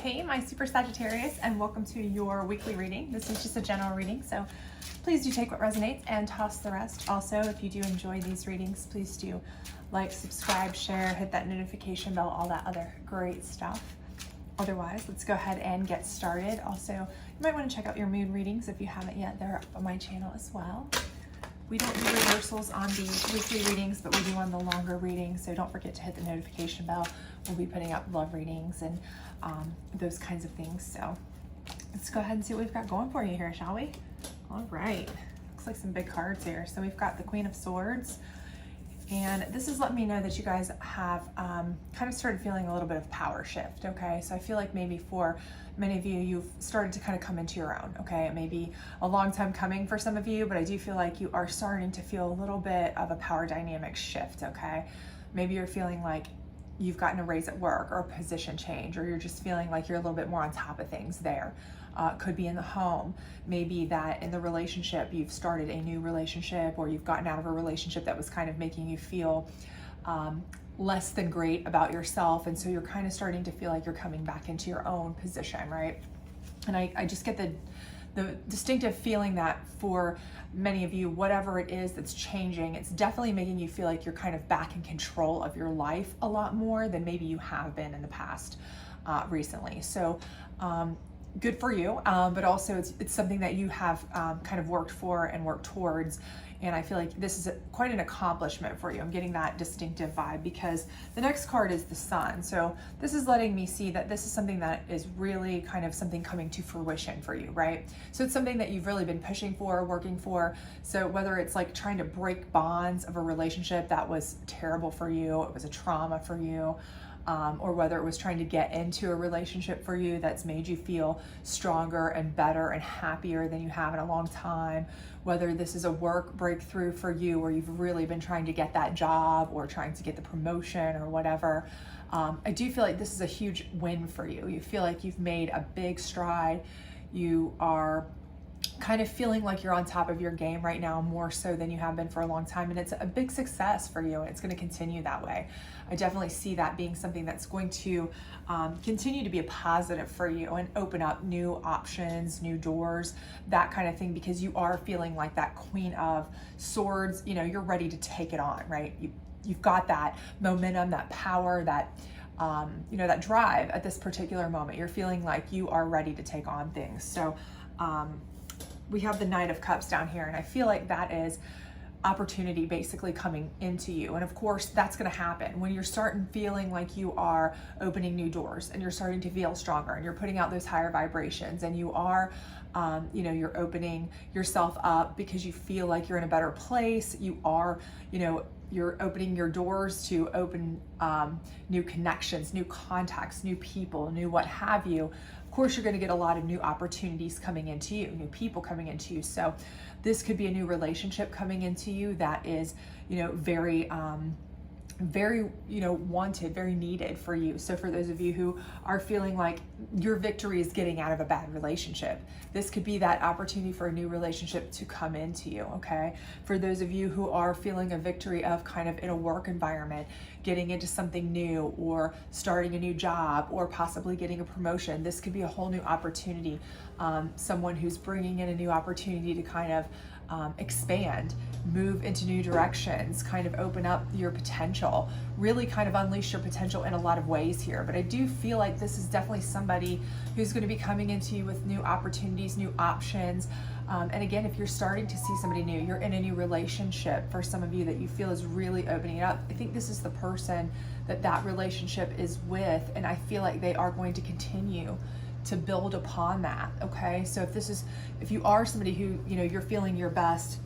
Hey, my Super Sagittarius, and welcome to your weekly reading. This is just a general reading, so please do take what resonates and toss the rest. Also, if you do enjoy these readings, please do like, subscribe, share, hit that notification bell, all that other great stuff. Otherwise, let's go ahead and get started. Also, you might want to check out your moon readings if you haven't yet. They're up on my channel as well. We don't do reversals on the weekly readings, but we do on the longer readings, so don't forget to hit the notification bell. We'll be putting up love readings and those kinds of things. So let's go ahead and see what we've got going for you here, shall we? All right, looks like some big cards here. So we've got the Queen of Swords, and this is letting me know that you guys have kind of started feeling a little bit of power shift, okay? So I feel like maybe for many of you, you've started to kind of come into your own, okay? It may be a long time coming for some of you, but I do feel like you are starting to feel a little bit of a power dynamic shift, okay? Maybe you're feeling like you've gotten a raise at work or a position change, or you're just feeling like you're a little bit more on top of things there. Could be in the home, maybe that in the relationship, you've started a new relationship, or you've gotten out of a relationship that was kind of making you feel less than great about yourself. And so you're kind of starting to feel like you're coming back into your own position, right? And I just get the distinctive feeling that for many of you, whatever it is that's changing, it's definitely making you feel like you're kind of back in control of your life a lot more than maybe you have been in the past recently. So good for you, but also it's something that you have kind of worked for and worked towards. And I feel like this is quite an accomplishment for you. I'm getting that distinctive vibe because the next card is the Sun. So this is letting me see that this is something that is really kind of something coming to fruition for you, right? So it's something that you've really been pushing for, working for. So whether it's like trying to break bonds of a relationship that was terrible for you, it was a trauma for you, or whether it was trying to get into a relationship for you that's made you feel stronger and better and happier than you have in a long time, whether this is a work breakthrough for you where you've really been trying to get that job or trying to get the promotion or whatever. I do feel like this is a huge win for you. You feel like you've made a big stride. You are kind of feeling like you're on top of your game right now, more so than you have been for a long time. And it's a big success for you, and it's going to continue that way. I definitely see that being something that's going to continue to be a positive for you and open up new options, new doors, that kind of thing, because you are feeling like that Queen of Swords. You know, you're ready to take it on, right? You've got that momentum, that power, that you know, that drive at this particular moment. You're feeling like you are ready to take on things. So we have the Knight of Cups down here, and I feel like that is opportunity basically coming into you. And of course, that's going to happen when you're starting feeling like you are opening new doors and you're starting to feel stronger and you're putting out those higher vibrations, and you are you know, you're opening yourself up because you feel like you're in a better place. You are, you know, you're opening your doors to open new connections, new contacts, new people, new what have you. Of course, you're going to get a lot of new opportunities coming into you, new people coming into you. So this could be a new relationship coming into you that is, you know, very, you know, wanted, very needed for you. So for those of you who are feeling like your victory is getting out of a bad relationship, this could be that opportunity for a new relationship to come into you, okay? For those of you who are feeling a victory of kind of in a work environment, getting into something new or starting a new job or possibly getting a promotion, this could be a whole new opportunity. Someone who's bringing in a new opportunity to kind of expand, move into new directions, kind of open up your potential, really kind of unleash your potential in a lot of ways here. But I do feel like this is definitely somebody who's going to be coming into you with new opportunities, new options. And again, if you're starting to see somebody new, you're in a new relationship for some of you that you feel is really opening it up. I think this is the person that relationship is with, and I feel like they are going to continue to build upon that, okay? So if you are somebody who, you know, you're feeling your best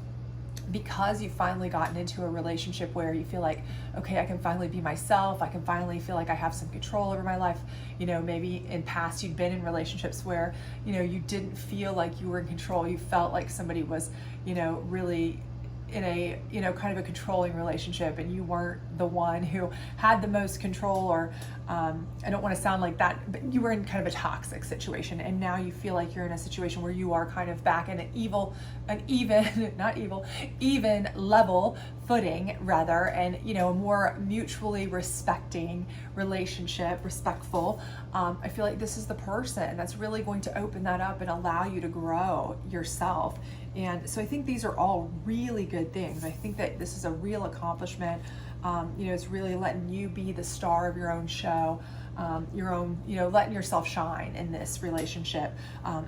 because you've finally gotten into a relationship where you feel like, okay, I can finally be myself, I can finally feel like I have some control over my life. You know, maybe in past you've been in relationships where, you know, you didn't feel like you were in control. You felt like somebody was, you know, really in a, you know, kind of a controlling relationship, and you weren't the one who had the most control, or I don't want to sound like that, but you were in kind of a toxic situation, and now you feel like you're in a situation where you are kind of back in even level footing rather, and a more mutually respecting relationship, respectful. I feel like this is the person that's really going to open that up and allow you to grow yourself. And so I think these are all really good things. I think that this is a real accomplishment. It's really letting you be the star of your own show, letting yourself shine in this relationship.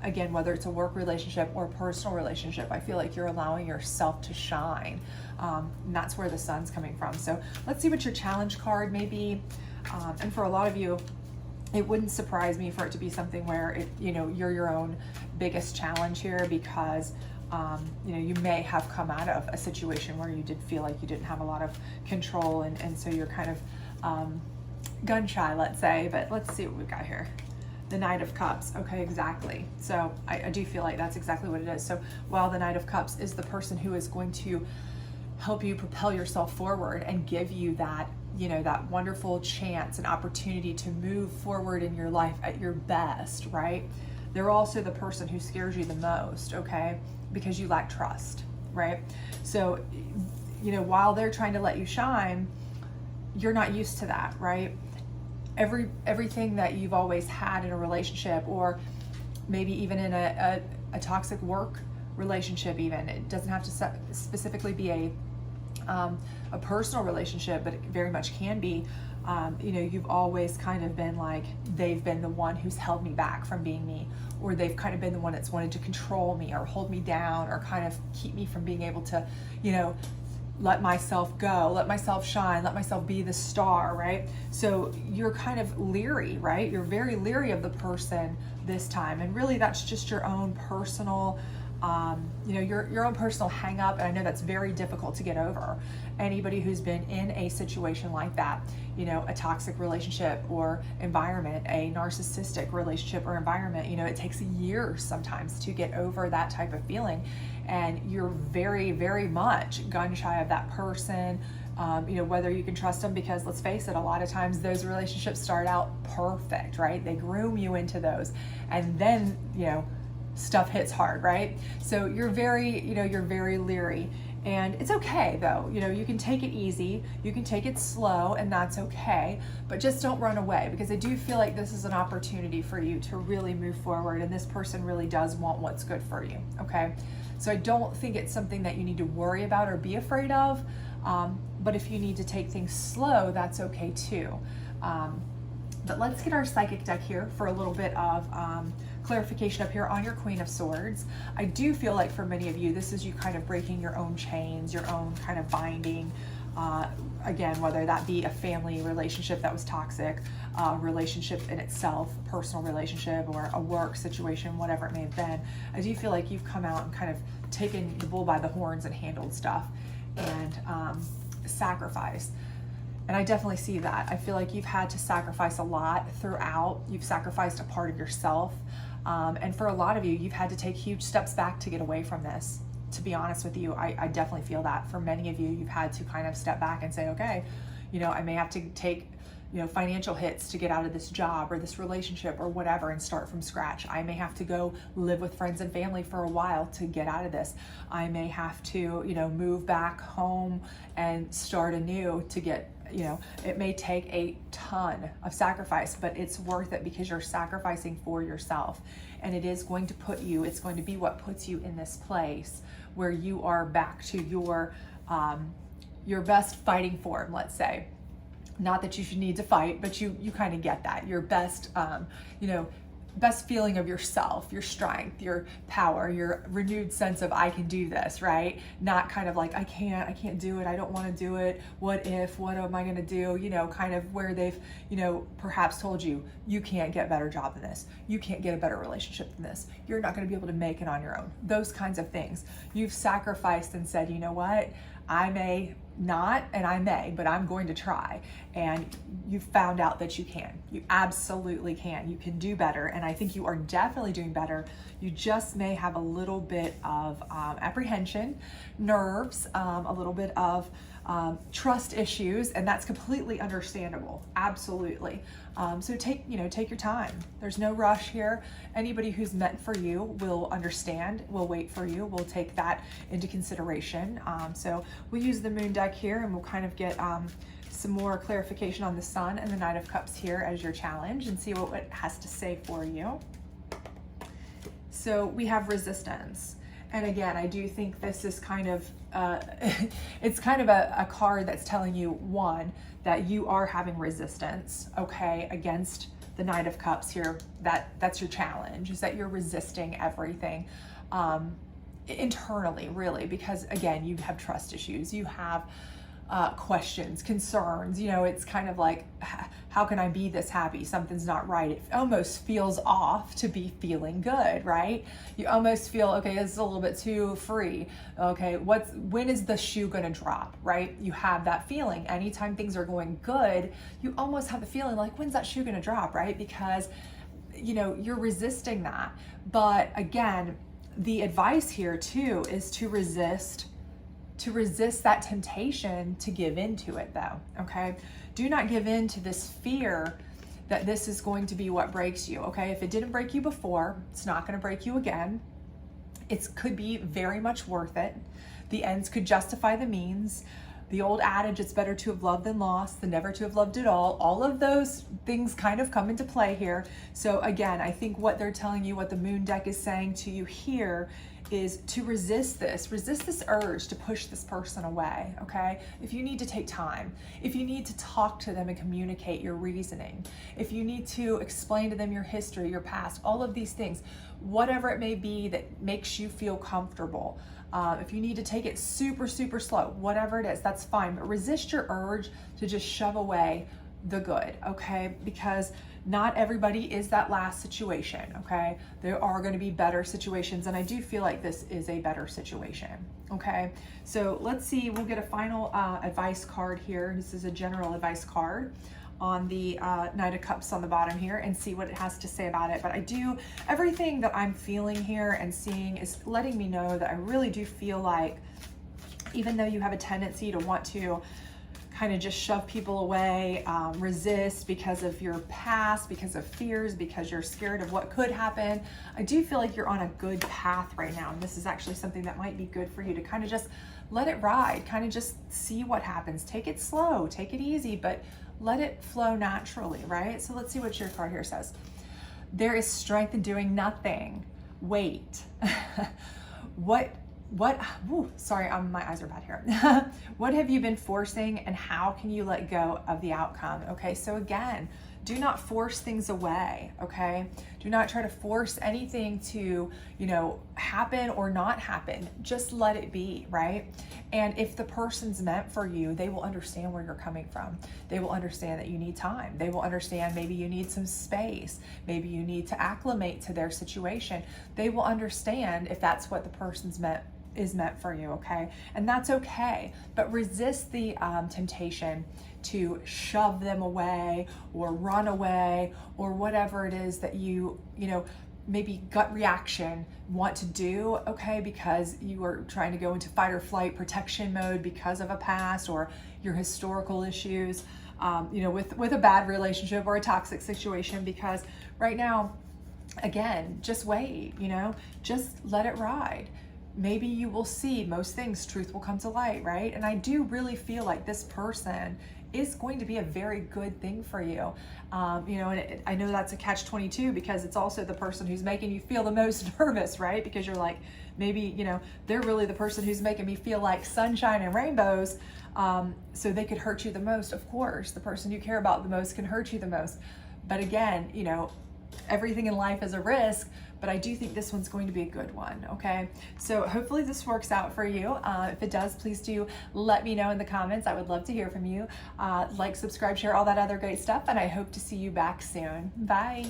Again, whether it's a work relationship or a personal relationship, I feel like you're allowing yourself to shine. And that's where the sun's coming from. So let's see what your challenge card may be. And for a lot of you, it wouldn't surprise me for it to be something where you're your own biggest challenge here, because you may have come out of a situation where you did feel like you didn't have a lot of control, and so you're kind of gun shy, let's say. But let's see what we've got here. The Knight of Cups. Okay, exactly. So I do feel like that's exactly what it is. So while the Knight of Cups is the person who is going to help you propel yourself forward and give you that that wonderful chance and opportunity to move forward in your life at your best, right? They're also the person who scares you the most, okay? Because you lack trust, right? So, while they're trying to let you shine, you're not used to that, right? Everything that you've always had in a relationship, or maybe even in a toxic work relationship, even, it doesn't have to specifically be a personal relationship, but it very much can be. You've always kind of been like, they've been the one who's held me back from being me, or they've kind of been the one that's wanted to control me or hold me down or kind of keep me from being able to, let myself go, let myself shine, let myself be the star, right? So you're kind of leery, right? You're very leery of the person this time. And really that's just your own personal your own personal hang up. And I know that's very difficult to get over. Anybody who's been in a situation like that, a toxic relationship or environment, a narcissistic relationship or environment, it takes years sometimes to get over that type of feeling. And you're very, very much gun shy of that person, whether you can trust them, because let's face it, a lot of times those relationships start out perfect, right? They groom you into those. And then, stuff hits hard, right? So you're very leery, and it's okay though. You can take it easy, you can take it slow, and that's okay, but just don't run away, because I do feel like this is an opportunity for you to really move forward, and this person really does want what's good for you, okay? So I don't think it's something that you need to worry about or be afraid of, but if you need to take things slow, that's okay too. But let's get our psychic deck here for a little bit of clarification up here on your Queen of Swords. I do feel like for many of you, this is you kind of breaking your own chains, your own kind of binding. Again, whether that be a family relationship that was toxic, relationship in itself, personal relationship, or a work situation, whatever it may have been. I do feel like you've come out and kind of taken the bull by the horns and handled stuff and sacrificed. And I definitely see that. I feel like you've had to sacrifice a lot throughout. You've sacrificed a part of yourself. And for a lot of you, you've had to take huge steps back to get away from this. To be honest with you, I definitely feel that. For many of you, you've had to kind of step back and say, okay, I may have to take, financial hits to get out of this job or this relationship or whatever and start from scratch. I may have to go live with friends and family for a while to get out of this. I may have to, move back home and start anew to get, it may take a ton of sacrifice, but it's worth it, because you're sacrificing for yourself. And it is going to it's going to be what puts you in this place where you are back to your best fighting form, let's say. Not that you should need to fight, but you kind of get that. Your best, best feeling of yourself, your strength, your power, your renewed sense of I can do this, right? Not kind of like I can't do it, I don't want to do it, what am I going to do? Kind of where they've, perhaps told you, you can't get a better job than this, you can't get a better relationship than this, you're not going to be able to make it on your own. Those kinds of things. You've sacrificed and said, you know what? I may not, and I may, but I'm going to try. And you found out that you can. You absolutely can. You can do better. And I think you are definitely doing better. You just may have a little bit of apprehension, nerves, a little bit of trust issues, and that's completely understandable. Absolutely. So take your time. There's no rush here. Anybody who's meant for you will understand, will wait for you, will take that into consideration. So we'll use the moon deck here, and we'll kind of get some more clarification on the Sun and the Knight of Cups here as your challenge, and see what it has to say for you. So we have resistance. And again, I do think this is kind of, it's kind of a card that's telling you, one, that you are having resistance, okay, against the Knight of Cups here. That's your challenge, is that you're resisting everything internally, really, because again, you have trust issues, you have questions, concerns, it's kind of like, how can I be this happy? Something's not right. It almost feels off to be feeling good, right? You almost feel, okay, this is a little bit too free. Okay, when is the shoe gonna drop, right? You have that feeling. Anytime things are going good, you almost have the feeling like, when's that shoe gonna drop, right? Because, you're resisting that. But again, the advice here too is to resist that temptation to give into it, though, okay? Do not give in to this fear that this is going to be what breaks you, okay? If it didn't break you before, it's not gonna break you again. It could be very much worth it. The ends could justify the means. The old adage, it's better to have loved than lost, than never to have loved at all of those things kind of come into play here. So again, I think what they're telling you, what the moon deck is saying to you here, is to resist this urge to push this person away, okay? If you need to take time, if you need to talk to them and communicate your reasoning, if you need to explain to them your history, your past, all of these things, whatever it may be that makes you feel comfortable, if you need to take it super, super slow, whatever it is, that's fine, but resist your urge to just shove away the good, okay? Because not everybody is that last situation, okay? There are going to be better situations, and I do feel like this is a better situation, okay? So let's see, we'll get a final advice card here. This is a general advice card on the Knight of Cups on the bottom here, and see what it has to say about it. But everything that I'm feeling here and seeing is letting me know that I really do feel like, even though you have a tendency to want to kind of just shove people away, resist because of your past, because of fears, because you're scared of what could happen, I do feel like you're on a good path right now. And this is actually something that might be good for you to kind of just let it ride, kind of just see what happens. Take it slow, take it easy, but let it flow naturally, right? So let's see what your card here says. There is strength in doing nothing. Wait. Sorry, my eyes are bad here. What have you been forcing, and how can you let go of the outcome? Okay, so again, do not force things away, okay? Do not try to force anything to, happen or not happen. Just let it be, right? And if the person's meant for you, they will understand where you're coming from. They will understand that you need time. They will understand maybe you need some space. Maybe you need to acclimate to their situation. They will understand if that's what the person's is meant for you, okay? And that's okay, but resist the temptation to shove them away or run away or whatever it is that you maybe gut reaction want to do, okay? Because you are trying to go into fight or flight protection mode because of a past or your historical issues, with a bad relationship or a toxic situation. Because right now, again, just wait, just let it ride. Maybe you will see most things, truth will come to light, right? And I do really feel like this person is going to be a very good thing for you. And I know that's a catch-22 because it's also the person who's making you feel the most nervous, right? Because you're like, maybe, they're really the person who's making me feel like sunshine and rainbows. So they could hurt you the most. Of course, the person you care about the most can hurt you the most. But again, everything in life is a risk, but I do think this one's going to be a good one, okay? So hopefully this works out for you. If it does, please do let me know in the comments. I would love to hear from you. Like, subscribe, share, all that other great stuff, and I hope to see you back soon. Bye.